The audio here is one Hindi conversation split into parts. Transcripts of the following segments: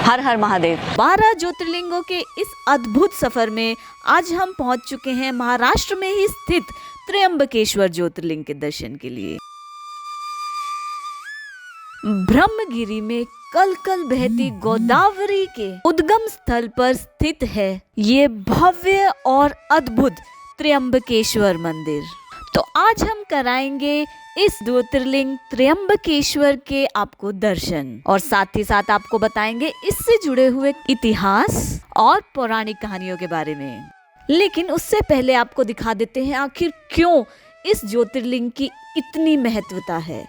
हर हर महादेव। 12 ज्योतिर्लिंगों के इस अद्भुत सफर में आज हम पहुंच चुके हैं महाराष्ट्र में ही स्थित त्र्यंबकेश्वर ज्योतिर्लिंग के दर्शन के लिए। ब्रह्मगिरी में कल कल बहती गोदावरी के उद्गम स्थल पर स्थित है ये भव्य और अद्भुत त्र्यंबकेश्वर मंदिर। तो आज हम कराएंगे इस ज्योतिर्लिंग त्र्यंबकेश्वर के आपको दर्शन और साथ ही साथ आपको बताएंगे इससे जुड़े हुए इतिहास और पौराणिक कहानियों के बारे में। लेकिन उससे पहले आपको दिखा देते हैं आखिर क्यों इस ज्योतिर्लिंग की इतनी महत्वता है।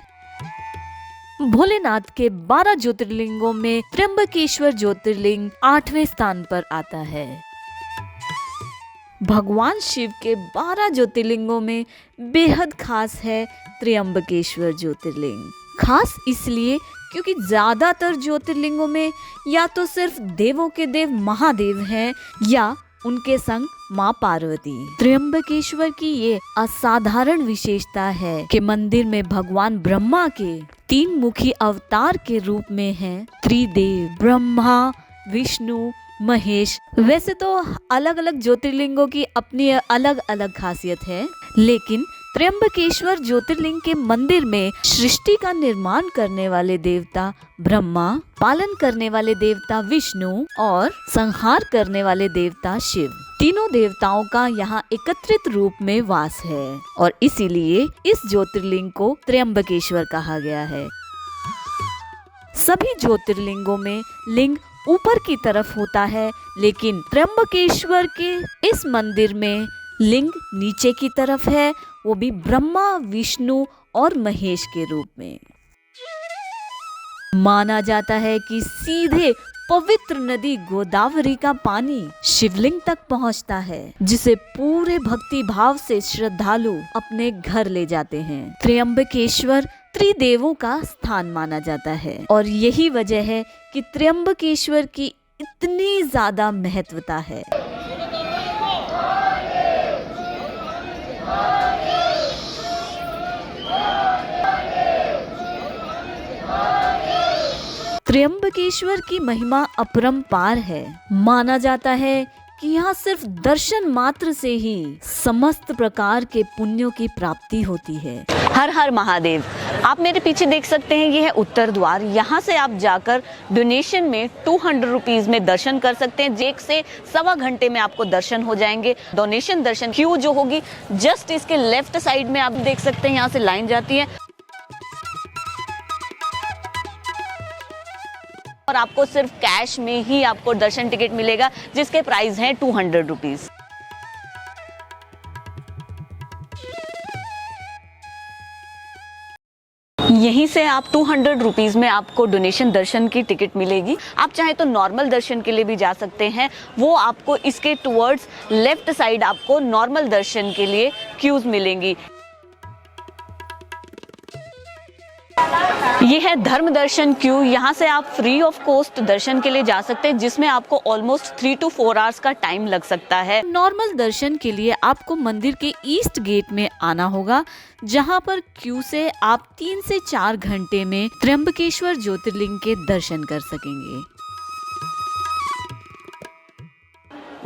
भोलेनाथ के 12 ज्योतिर्लिंगों में त्र्यंबकेश्वर ज्योतिर्लिंग 8वें स्थान पर आता है। भगवान शिव के 12 ज्योतिर्लिंगों में बेहद खास है त्र्यंबकेश्वर ज्योतिर्लिंग। खास इसलिए क्योंकि ज्यादातर ज्योतिर्लिंगों में या तो सिर्फ देवों के देव महादेव हैं या उनके संग माँ पार्वती। त्र्यंबकेश्वर की ये असाधारण विशेषता है कि मंदिर में भगवान ब्रह्मा के 3 मुखी अवतार के रूप में हैं त्रिदेव ब्रह्मा, विष्णु, महेश। वैसे तो अलग अलग ज्योतिर्लिंगों की अपनी अलग अलग खासियत है, लेकिन त्र्यंबकेश्वर ज्योतिर्लिंग के मंदिर में सृष्टि का निर्माण करने वाले देवता ब्रह्मा, पालन करने वाले देवता विष्णु और संहार करने वाले देवता शिव, तीनों देवताओं का यहाँ एकत्रित रूप में वास है और इसीलिए इस ज्योतिर्लिंग को त्र्यंबकेश्वर कहा गया है। सभी ज्योतिर्लिंगों में लिंग ऊपर की तरफ होता है, लेकिन त्र्यंबकेश्वर के इस मंदिर में लिंग नीचे की तरफ है, वो भी ब्रह्मा, विष्णु और महेश के रूप में। माना जाता है कि सीधे पवित्र नदी गोदावरी का पानी शिवलिंग तक पहुंचता है, जिसे पूरे भक्ति भाव से श्रद्धालु अपने घर ले जाते हैं। त्र्यंबकेश्वर त्रिदेवों का स्थान माना जाता है और यही वजह है कि त्र्यंबकेश्वर की इतनी ज्यादा महत्वता है। त्र्यंबकेश्वर की महिमा अपरंपार है। माना जाता है कि यहाँ सिर्फ दर्शन मात्र से ही समस्त प्रकार के पुण्यों की प्राप्ति होती है। हर हर महादेव। आप मेरे पीछे देख सकते हैं, ये है उत्तर द्वार। यहाँ से आप जाकर डोनेशन में 200 रुपीज में दर्शन कर सकते हैं। 1 से सवा घंटे में आपको दर्शन हो जाएंगे। डोनेशन दर्शन क्यू जो होगी जस्ट इसके लेफ्ट साइड में आप देख सकते हैं, यहाँ से लाइन जाती है और आपको सिर्फ कैश में ही आपको दर्शन टिकट मिलेगा, जिसके प्राइस हैं 200 रुपीज। यहीं से आप 200 रुपीज में आपको डोनेशन दर्शन की टिकट मिलेगी। आप चाहे तो नॉर्मल दर्शन के लिए भी जा सकते हैं, वो आपको इसके टुवर्ड्स लेफ्ट साइड आपको नॉर्मल दर्शन के लिए क्यूज मिलेंगी। ये है धर्म दर्शन क्यू। यहाँ से आप फ्री ऑफ कॉस्ट दर्शन के लिए जा सकते हैं, जिसमें आपको ऑलमोस्ट 3 to 4 आवर्स का टाइम लग सकता है। नॉर्मल दर्शन के लिए आपको मंदिर के ईस्ट गेट में आना होगा, जहाँ पर क्यू से आप 3 से 4 घंटे में त्र्यंबकेश्वर ज्योतिर्लिंग के दर्शन कर सकेंगे।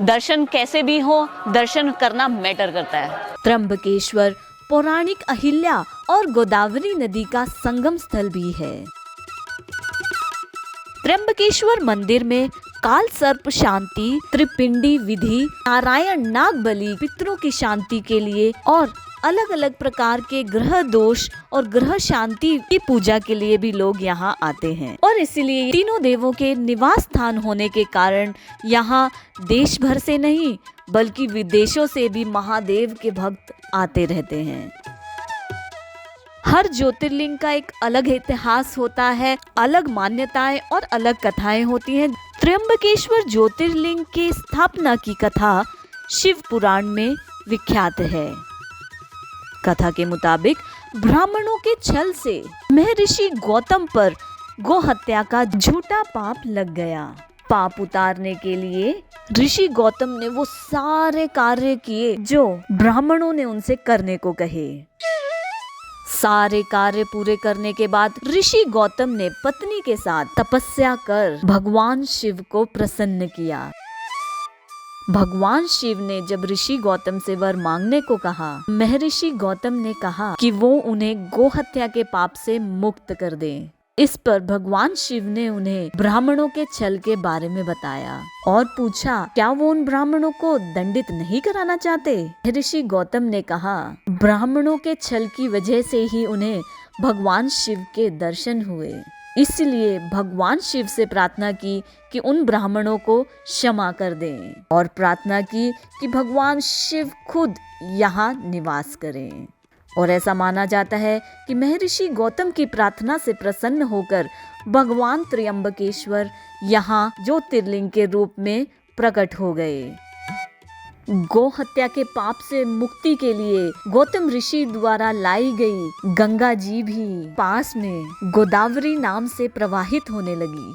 दर्शन कैसे भी हो, दर्शन करना मैटर करता है। त्र्यंबकेश्वर पौराणिक अहिल्या और गोदावरी नदी का संगम स्थल भी है। त्र्यंबकेश्वर मंदिर में काल सर्प शांति, त्रिपिंडी विधि, नारायण नाग बलि, पितरों की शांति के लिए और अलग अलग प्रकार के ग्रह दोष और ग्रह शांति की पूजा के लिए भी लोग यहाँ आते हैं और इसीलिए तीनों देवों के निवास स्थान होने के कारण यहाँ देश भर से नहीं बल्कि विदेशों से भी महादेव के भक्त आते रहते हैं। हर ज्योतिर्लिंग का एक अलग इतिहास होता है, अलग मान्यताएं और अलग कथाएं होती हैं। त्र्यंबकेश्वर ज्योतिर्लिंग के स्थापना की कथा शिव पुराण में विख्यात है। कथा के मुताबिक ब्राह्मणों के छल से महर्षि गौतम पर गौ हत्या का झूठा पाप लग गया। पाप उतारने के लिए ऋषि गौतम ने वो सारे कार्य किए जो ब्राह्मणों ने उनसे करने को कहे। सारे कार्य पूरे करने के बाद ऋषि गौतम ने पत्नी के साथ तपस्या कर भगवान शिव को प्रसन्न किया। भगवान शिव ने जब ऋषि गौतम से वर मांगने को कहा, महर्षि गौतम ने कहा कि वो उन्हें गोहत्या के पाप से मुक्त कर दें। इस पर भगवान शिव ने उन्हें ब्राह्मणों के छल के बारे में बताया और पूछा क्या वो उन ब्राह्मणों को दंडित नहीं कराना चाहते। महर्षि गौतम ने कहा ब्राह्मणों के छल की वजह से ही उन्हें भगवान शिव के दर्शन हुए, इसलिए भगवान शिव से प्रार्थना की कि उन ब्राह्मणों को क्षमा कर दें और प्रार्थना की कि भगवान शिव खुद यहाँ निवास करें। और ऐसा माना जाता है कि महर्षि गौतम की प्रार्थना से प्रसन्न होकर भगवान त्र्यंबकेश्वर यहाँ ज्योतिर्लिंग के रूप में प्रकट हो गए। गौ हत्या के पाप से मुक्ति के लिए गौतम ऋषि द्वारा लाई गई गंगा जी भी पास में गोदावरी नाम से प्रवाहित होने लगी।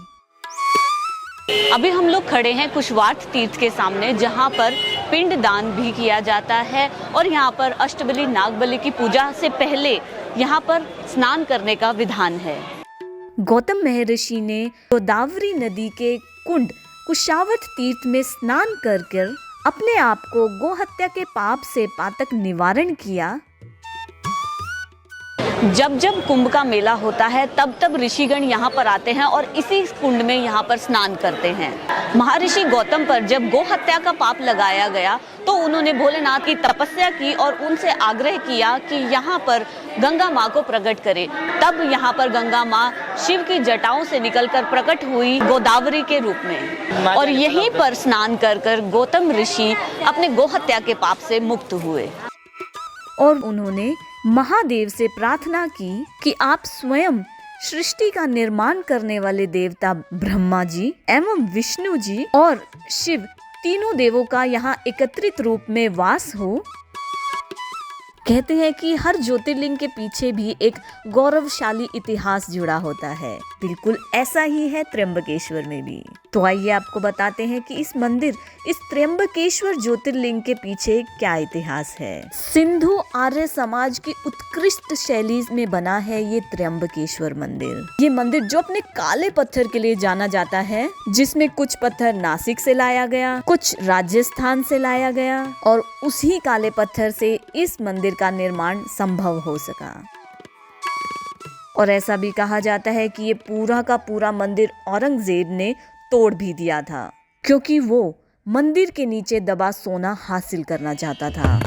अभी हम लोग खड़े हैं कुशवार्थ तीर्थ के सामने, जहां पर पिंडदान भी किया जाता है और यहां पर अष्टबली नागबली की पूजा से पहले यहां पर स्नान करने का विधान है। गौतम महर्षि ने गोदावरी नदी के कुंड कुशावर्त तीर्थ में स्नान कर अपने आप को गोहत्या के पाप से पातक निवारण किया। जब जब कुंभ का मेला होता है तब तब ऋषिगण यहाँ पर आते हैं और इसी कुंड में यहाँ पर स्नान करते हैं। महर्षि गौतम पर जब गो हत्या का पाप लगाया गया तो उन्होंने भोलेनाथ की तपस्या की और उनसे आग्रह किया कि यहाँ पर गंगा माँ को प्रकट करे। तब यहाँ पर गंगा माँ शिव की जटाओं से निकलकर प्रकट हुई गोदावरी के रूप में और यहीं पर स्नान कर गौतम ऋषि अपने गो हत्या के पाप से मुक्त हुए। और उन्होंने महादेव से प्रार्थना की कि आप स्वयं सृष्टि का निर्माण करने वाले देवता ब्रह्मा जी एवं विष्णु जी और शिव तीनों देवों का यहाँ एकत्रित रूप में वास हो। कहते हैं कि हर ज्योतिर्लिंग के पीछे भी एक गौरवशाली इतिहास जुड़ा होता है। बिल्कुल ऐसा ही है त्र्यंबकेश्वर में भी। तो आइए आपको बताते हैं कि इस त्र्यंबकेश्वर ज्योतिर्लिंग के पीछे क्या इतिहास है। सिंधु आर्य समाज की उत्कृष्ट शैली में बना है ये त्र्यंबकेश्वर मंदिर। ये मंदिर जो अपने काले पत्थर के लिए जाना जाता है, जिसमें कुछ पत्थर नासिक से लाया गया, कुछ राजस्थान से लाया गया और उसी काले पत्थर से इस मंदिर का निर्माण संभव हो सका। और ऐसा भी कहा जाता है कि ये पूरा का पूरा मंदिर औरंगजेब ने तोड़ भी दिया था, क्योंकि वो मंदिर के नीचे दबा सोना हासिल करना चाहता था।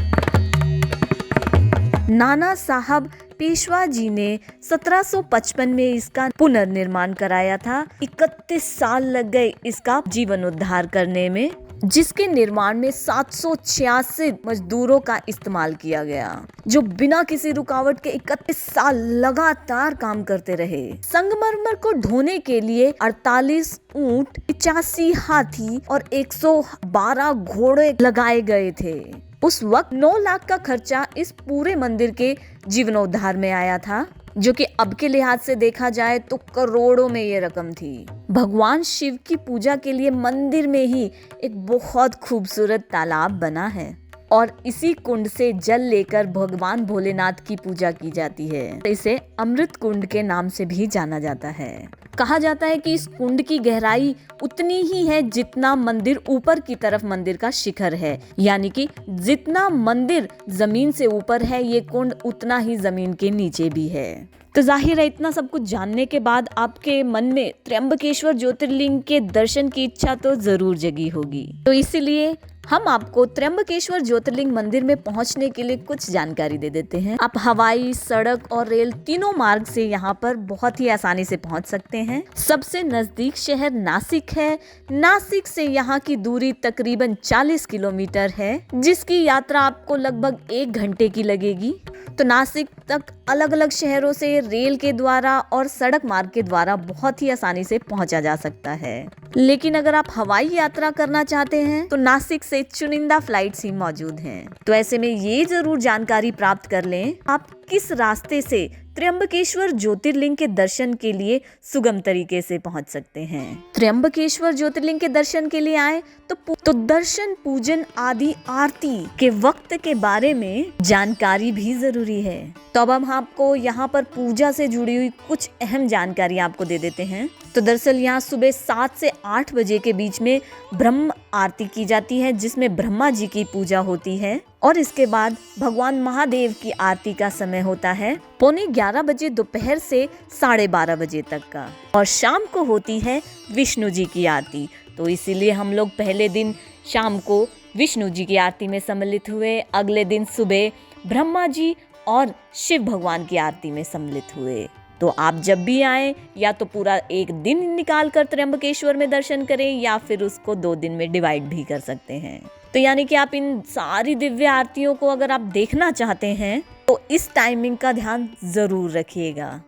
नाना साहब पेशवा जी ने 1755 में इसका पुनर्निर्माण कराया था। 31 साल लग गए इसका जीवनोद्धार करने में, जिसके निर्माण में 786 मजदूरों का इस्तेमाल किया गया, जो बिना किसी रुकावट के 31 साल लगातार काम करते रहे। संगमरमर को ढोने के लिए 48 ऊंट, 85 हाथी और 112 घोड़े लगाए गए थे। उस वक्त 9 लाख का खर्चा इस पूरे मंदिर के जीवनोद्धार में आया था, जो कि अब के लिहाज से देखा जाए तो करोड़ों में ये रकम थी। भगवान शिव की पूजा के लिए मंदिर में ही एक बहुत खूबसूरत तालाब बना है और इसी कुंड से जल लेकर भगवान भोलेनाथ की पूजा की जाती है। इसे अमृत कुंड के नाम से भी जाना जाता है। कहा जाता है कि इस कुंड की गहराई उतनी ही है जितना मंदिर ऊपर की तरफ मंदिर का शिखर है, यानी कि जितना मंदिर जमीन से ऊपर है ये कुंड उतना ही जमीन के नीचे भी है। तो जाहिर है इतना सब कुछ जानने के बाद आपके मन में त्र्यंबकेश्वर ज्योतिर्लिंग के दर्शन की इच्छा तो जरूर जगी होगी। तो इसीलिए हम आपको त्र्यंबकेश्वर ज्योतिर्लिंग मंदिर में पहुंचने के लिए कुछ जानकारी दे देते हैं। आप हवाई, सड़क और रेल तीनों मार्ग से यहाँ पर बहुत ही आसानी से पहुंच सकते हैं। सबसे नजदीक शहर नासिक है। नासिक से यहाँ की दूरी तकरीबन 40 किलोमीटर है, जिसकी यात्रा आपको लगभग 1 घंटे की लगेगी। तो नासिक तक अलग अलग शहरों से रेल के द्वारा और सड़क मार्ग के द्वारा बहुत ही आसानी से पहुंचा जा सकता है। लेकिन अगर आप हवाई यात्रा करना चाहते हैं तो नासिक से चुनिंदा फ्लाइट्स ही मौजूद हैं। तो ऐसे में ये जरूर जानकारी प्राप्त कर लें आप किस रास्ते से त्र्यंबकेश्वर ज्योतिर्लिंग के दर्शन के लिए सुगम तरीके से पहुंच सकते हैं। त्र्यंबकेश्वर ज्योतिर्लिंग के दर्शन के लिए आए तो दर्शन, पूजन आदि आरती के वक्त के बारे में जानकारी भी जरूरी है। तो अब हम आपको यहाँ पर पूजा से जुड़ी हुई कुछ अहम जानकारी आपको दे देते हैं। तो दरअसल यहाँ सुबह 7 से 8 बजे के बीच में ब्रह्म आरती की जाती है, जिसमें ब्रह्मा जी की पूजा होती है, और इसके बाद भगवान महादेव की आरती का समय होता है 11:15 बजे दोपहर से 12:30 बजे तक का, और शाम को होती है विष्णु जी की आरती। तो इसीलिए हम लोग पहले दिन शाम को विष्णु जी की आरती में सम्मिलित हुए, अगले दिन सुबह ब्रह्मा जी और शिव भगवान की आरती में सम्मिलित हुए। तो आप जब भी आए या तो पूरा एक दिन निकाल कर त्र्यंबकेश्वर में दर्शन करें, या फिर उसको 2 दिन में डिवाइड भी कर सकते हैं। तो यानी कि आप इन सारी दिव्य आरतियों को अगर आप देखना चाहते हैं तो इस टाइमिंग का ध्यान जरूर रखिएगा।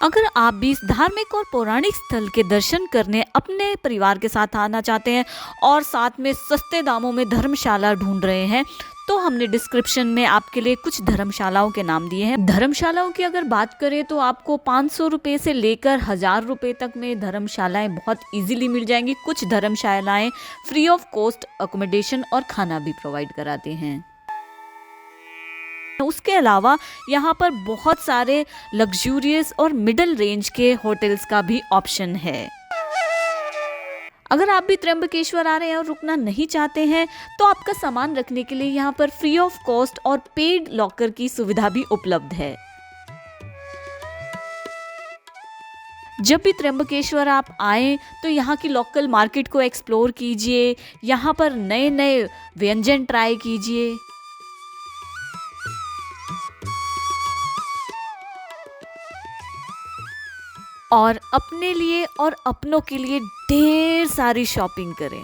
अगर आप भी इस धार्मिक और पौराणिक स्थल के दर्शन करने अपने परिवार के साथ आना चाहते हैं और साथ में सस्ते दामों में धर्मशाला ढूंढ रहे हैं, तो हमने डिस्क्रिप्शन में आपके लिए कुछ धर्मशालाओं के नाम दिए हैं। धर्मशालाओं की अगर बात करें तो आपको 500 रुपये से लेकर 1000 रुपये तक में धर्मशालाएं बहुत इजीली मिल जाएंगी। कुछ धर्मशालाएं फ्री ऑफ कॉस्ट अकोमोडेशन और खाना भी प्रोवाइड कराते हैं। उसके अलावा यहाँ पर बहुत सारे लग्जूरियस और मिडिल रेंज के होटल्स का भी ऑप्शन है। अगर आप भी त्र्यंबकेश्वर आ रहे हैं और रुकना नहीं चाहते हैं तो आपका सामान रखने के लिए यहाँ पर फ्री ऑफ कॉस्ट और पेड लॉकर की सुविधा भी उपलब्ध है। जब भी त्र्यंबकेश्वर आप आए तो यहाँ की लोकल मार्केट को एक्सप्लोर कीजिए, यहाँ पर नए नए व्यंजन ट्राई कीजिए। और अपने लिए और अपनों के लिए ढेर सारी शॉपिंग करें।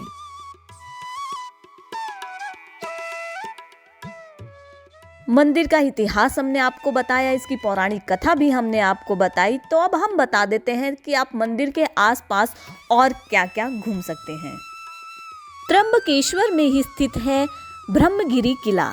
मंदिर का इतिहास हमने आपको बताया, इसकी पौराणिक कथा भी हमने आपको बताई। तो अब हम बता देते हैं कि आप मंदिर के आसपास और क्या क्या घूम सकते हैं। त्र्यंबकेश्वर में ही स्थित है ब्रह्मगिरी किला,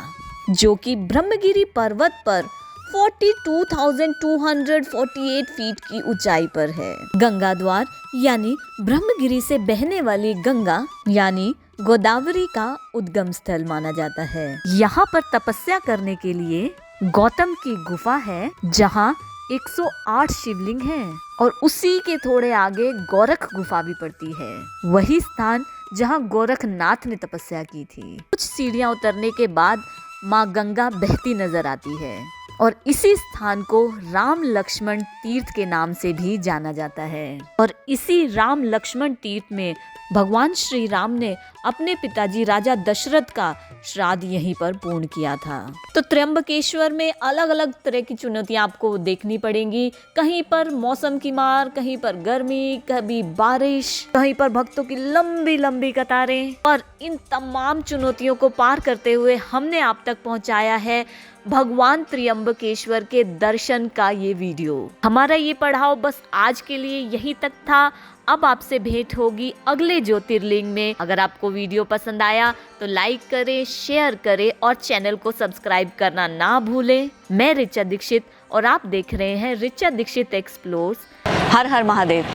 जो कि ब्रह्मगिरी पर्वत पर 42,248 फीट की ऊंचाई पर है। गंगा द्वार यानी ब्रह्मगिरी से बहने वाली गंगा यानी गोदावरी का उद्गम स्थल माना जाता है। यहाँ पर तपस्या करने के लिए गौतम की गुफा है, जहाँ 108 शिवलिंग हैं, और उसी के थोड़े आगे गोरख गुफा भी पड़ती है, वही स्थान जहाँ गोरखनाथ ने तपस्या की थी। कुछ सीढ़ियाँ उतरने के बाद माँ गंगा बहती नजर आती है, और इसी स्थान को राम लक्ष्मण तीर्थ के नाम से भी जाना जाता है। और इसी राम लक्ष्मण तीर्थ में भगवान श्री राम ने अपने पिताजी राजा दशरथ का श्राद्ध यहीं पर पूर्ण किया था। तो त्र्यंबकेश्वर में अलग अलग तरह की चुनौतियां आपको देखनी पड़ेंगी। कहीं पर मौसम की मार, कहीं पर गर्मी, कभी बारिश, कहीं पर भक्तों की लंबी लंबी कतारें। और इन तमाम चुनौतियों को पार करते हुए हमने आप तक पहुंचाया है भगवान त्र्यंबकेश्वर के दर्शन का ये वीडियो। हमारा ये पड़ाव बस आज के लिए यहीं तक था। अब आपसे भेंट होगी अगले ज्योतिर्लिंग में। अगर आपको वीडियो पसंद आया तो लाइक करें, शेयर करें और चैनल को सब्सक्राइब करना ना भूलें। मैं ऋचा दीक्षित और आप देख रहे हैं ऋचा दीक्षित एक्सप्लोर्स। हर हर महादेव।